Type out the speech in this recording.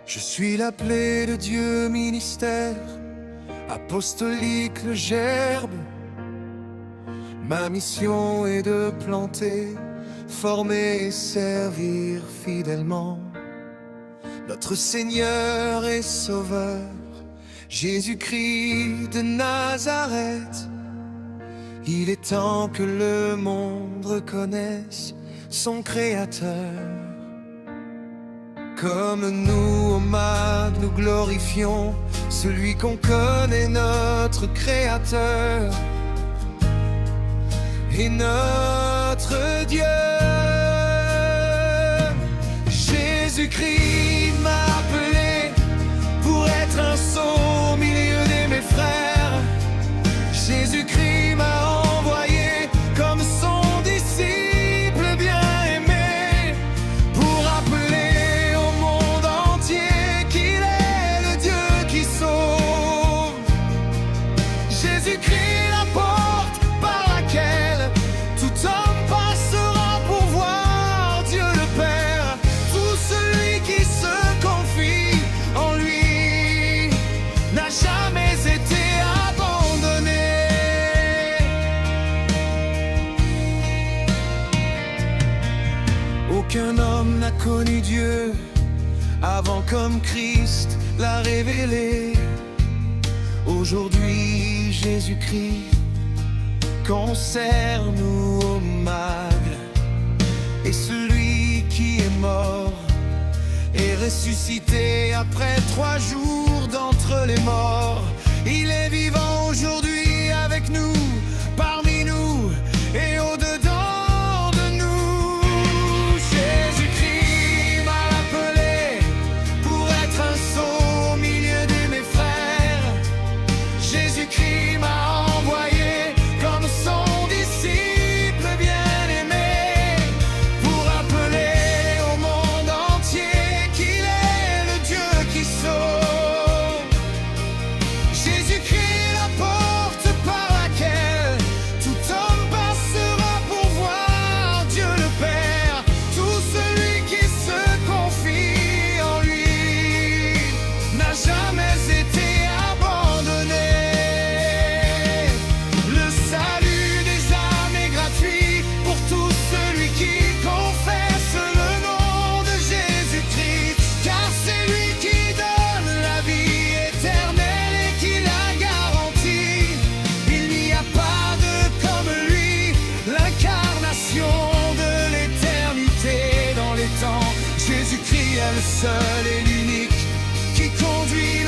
Je suis l'appelé de Dieu, ministère apostolique, le gerbe. Ma mission est de planter, former et servir fidèlement notre Seigneur et Sauveur, Jésus-Christ de Nazareth. Il est temps que le monde reconnaisse son Créateur. Comme nous, ô Mac, nous glorifions celui qu'on connaît, notre Créateur et notre Dieu. Jésus-Christ m'a appelé pour être un sceau au milieu de mes frères. Jésus-Christ m'a envoyé comme son disciple bien-aimé pour appeler au monde entier qu'il est le Dieu qui sauve. Jésus-Christ, la porte par laquelle tout homme passera pour voir Dieu le Père. Tout celui qui se confie en lui n'a jamais été abandonné. Aucun homme n'a connu Dieu avant comme Christ l'a révélé. Aujourd'hui, Jésus-Christ concerne-nous au mal. Et celui qui est mort est ressuscité après 3 jours d'entre les morts. Il est vivant aujourd'hui avec nous, parmi nous et au-dedans de nous. Jésus-Christ m'a appelé pour être un sceau au milieu de mes frères. Jésus-Christ m'a envoyé comme son disciple bien-aimé pour appeler au monde entier qu'il est le Dieu qui sauve. Jésus-Christ, la porte par laquelle tout homme passera pour voir Dieu le Père. Tout celui qui se confie en lui n'a jamais été abandonné. Le salut des âmes est gratuit pour tout celui qui confesse le nom de Jésus-Christ, car c'est lui qui donne la vie éternelle et qui la garantit. Il n'y a pas de comme lui, l'incarnation de l'éternité dans les temps. Jésus-Christ est le seul et l'unique qui conduit